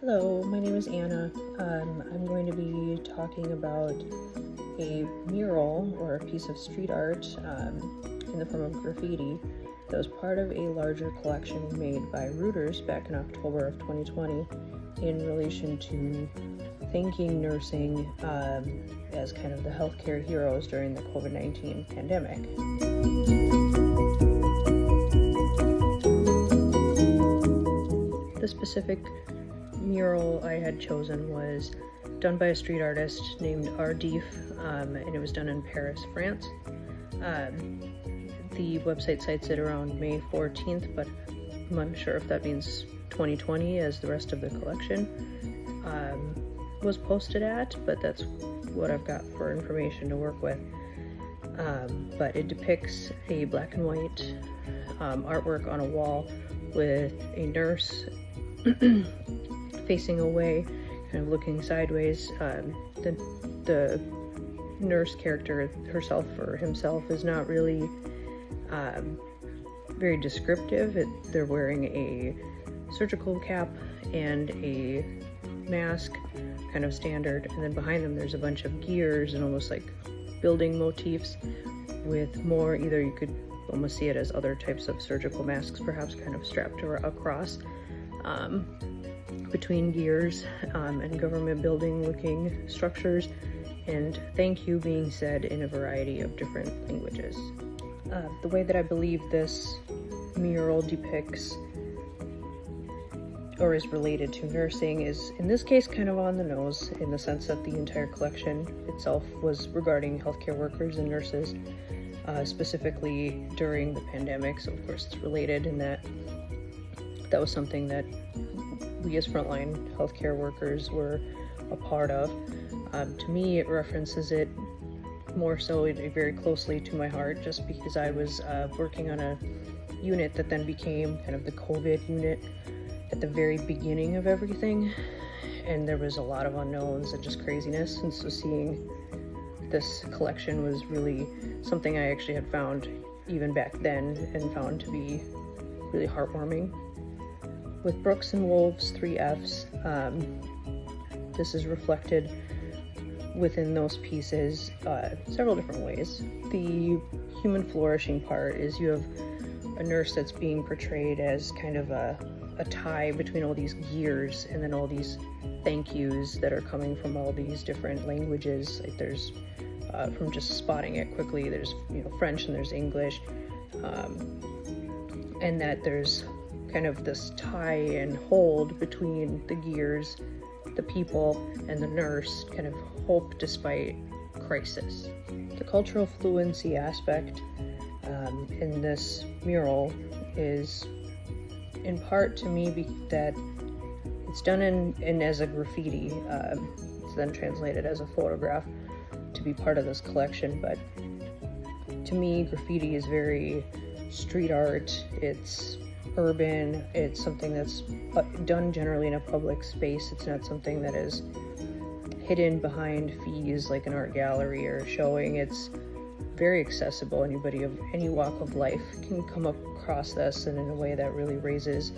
Hello, my name is Anna. I'm going to be talking about a mural or a piece of street art in the form of graffiti that was part of a larger collection made by Reuters back in October of 2020 in relation to thanking nursing as kind of the healthcare heroes during the COVID-19 pandemic. The specific mural I had chosen was done by a street artist named Ardif, and it was done in Paris, France. The website cites it around May 14th, but I'm unsure if that means 2020 as the rest of the collection was posted at, but that's what I've got for information to work with. But it depicts a black and white artwork on a wall with a nurse facing away, kind of looking sideways. The nurse character herself or himself is not really very descriptive. They're wearing a surgical cap and a mask, kind of standard, and then behind them there's a bunch of gears and almost like building motifs with more, either you could almost see it as other types of surgical masks, perhaps kind of strapped across between gears and government building looking structures, and thank you being said in a variety of different languages. The way that I believe this mural depicts or is related to nursing is, in this case, kind of on the nose, in the sense that the entire collection itself was regarding healthcare workers and nurses, specifically during the pandemic. So of course it's related in that was something that we as frontline healthcare workers were a part of. To me, it references it more so very closely to my heart, just because I was working on a unit that then became kind of the COVID unit at the very beginning of everything, and there was a lot of unknowns and just craziness, and so seeing this collection was really something I actually had found even back then and found to be really heartwarming. With Brooks and Wolves, 3 Fs, this is reflected within those pieces several different ways. The human flourishing part is you have a nurse that's being portrayed as kind of a tie between all these gears and then all these thank yous that are coming from all these different languages. Like there's, from just spotting it quickly, there's French and there's English, and that there's kind of this tie and hold between the gears, the people, and the nurse, kind of hope despite crisis. The cultural fluency aspect in this mural is in part, to me, that it's done in as a graffiti. It's then translated as a photograph to be part of this collection, but to me, graffiti is very street art. It's urban. It's something that's done generally in a public space. It's not something that is hidden behind fees like an art gallery or showing. It's very accessible. Anybody of any walk of life can come across this, and in a way that really raises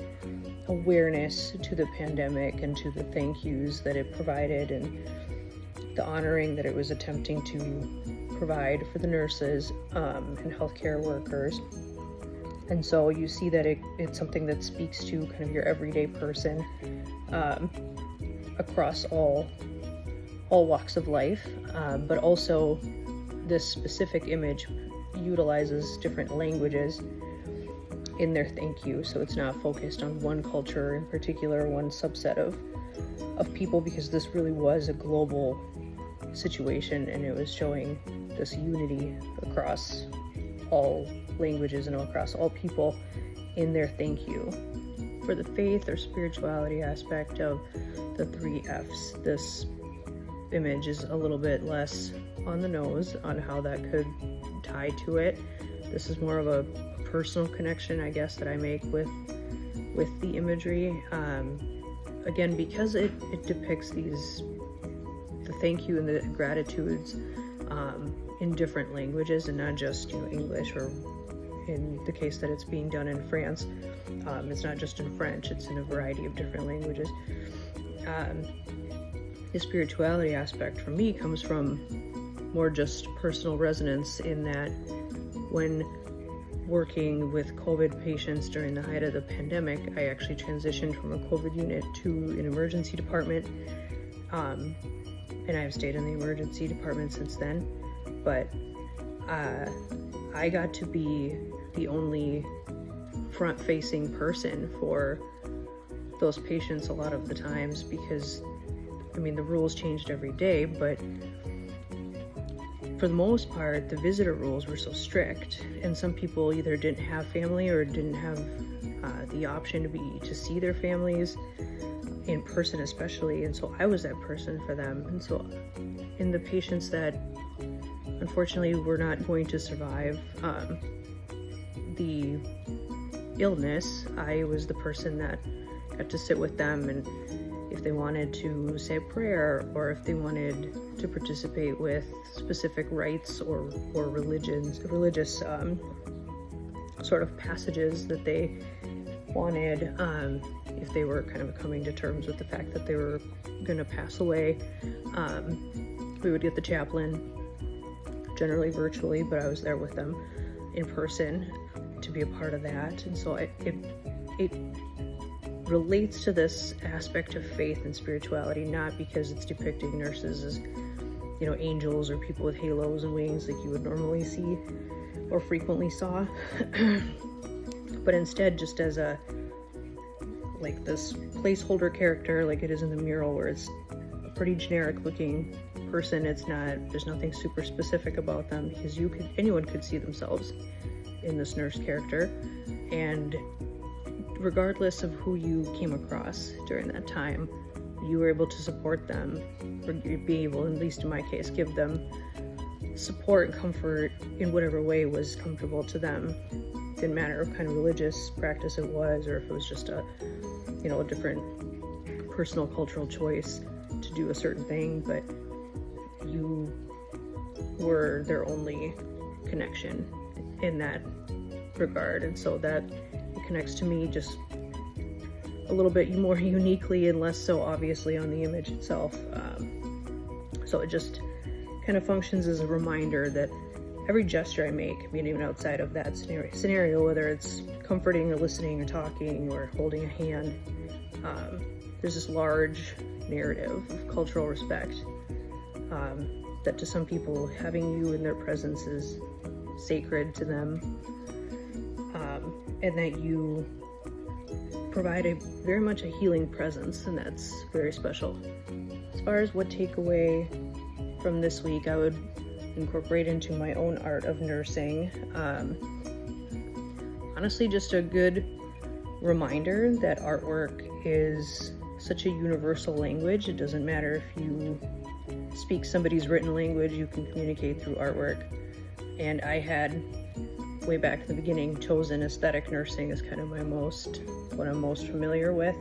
awareness to the pandemic and to the thank yous that it provided and the honoring that it was attempting to provide for the nurses and healthcare workers. And so you see that it's something that speaks to kind of your everyday person across all walks of life, but also this specific image utilizes different languages in their thank you. So it's not focused on one culture in particular, one subset of people, because this really was a global situation and it was showing this unity across all languages and across all people in their thank you. For the faith or spirituality aspect of the 3 Fs, this image is a little bit less on the nose on how that could tie to it. This is more of a personal connection, I guess, that I make with the imagery. Again, because it depicts the thank you and the gratitudes in different languages and not just English, or in the case that it's being done in France, it's not just in French, it's in a variety of different languages. the spirituality aspect for me comes from more just personal resonance, in that when working with COVID patients during the height of the pandemic, I actually transitioned from a COVID unit to an emergency department, and I've stayed in the emergency department since then. But I got to be the only front-facing person for those patients a lot of the times, because I mean, the rules changed every day, but for the most part, the visitor rules were so strict, and some people either didn't have family or didn't have the option to see their families in person, especially. And so I was that person for them. And so in the patients that unfortunately were not going to survive the illness, I was the person that got to sit with them, and if they wanted to say a prayer, or if they wanted to participate with specific rites or religious sort of passages that they wanted, if they were kind of coming to terms with the fact that they were going to pass away, we would get the chaplain, generally virtually, but I was there with them in person to be a part of that. And so it relates to this aspect of faith and spirituality, not because it's depicting nurses as, you know, angels or people with halos and wings like you would normally see or frequently saw, but instead just as a, like, this placeholder character, like it is in the mural, where it's a pretty generic looking person. It's not, there's nothing super specific about them, because anyone could see themselves in this nurse character. And regardless of who you came across during that time, you were able to support them, or be able, at least in my case, give them support and comfort in whatever way was comfortable to them. Didn't matter what kind of religious practice it was, or if it was just a, you know, a different personal cultural choice to do a certain thing, but you were their only connection in that regard. And so that connects to me just a little bit more uniquely and less so obviously on the image itself. So it just kind of functions as a reminder that every gesture I make, I mean, even outside of that scenario, whether it's comforting or listening or talking or holding a hand, there's this large narrative of cultural respect, that to some people, having you in their presence is sacred to them, and that you provide very much a healing presence, and that's very special. As far as what takeaway from this week I would incorporate into my own art of nursing, honestly, just a good reminder that artwork is such a universal language. It doesn't matter if you speak somebody's written language, you can communicate through artwork. And I had, way back in the beginning, chosen aesthetic nursing as kind of what I'm most familiar with.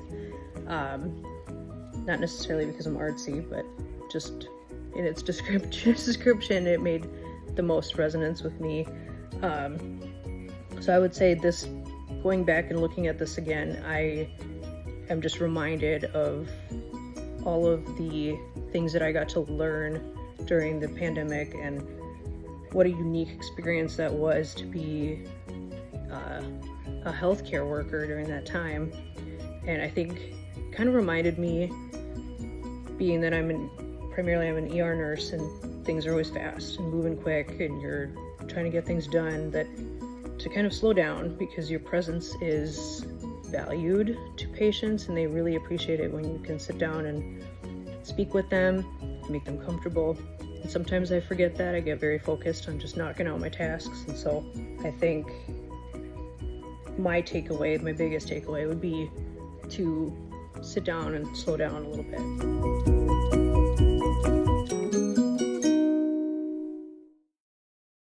Not necessarily because I'm artsy, but just in its description, it made the most resonance with me. So I would say this, going back and looking at this again, I am just reminded of all of the things that I got to learn during the pandemic, and what a unique experience that was to be a healthcare worker during that time. And I think kind of reminded me, being that I'm primarily an ER nurse, and things are always fast and moving quick, and you're trying to get things done, that to kind of slow down, because your presence is valued to patients, and they really appreciate it when you can sit down and speak with them, make them comfortable. And sometimes I forget that. I get very focused on just knocking out my tasks. And so I think my biggest takeaway would be to sit down and slow down a little bit.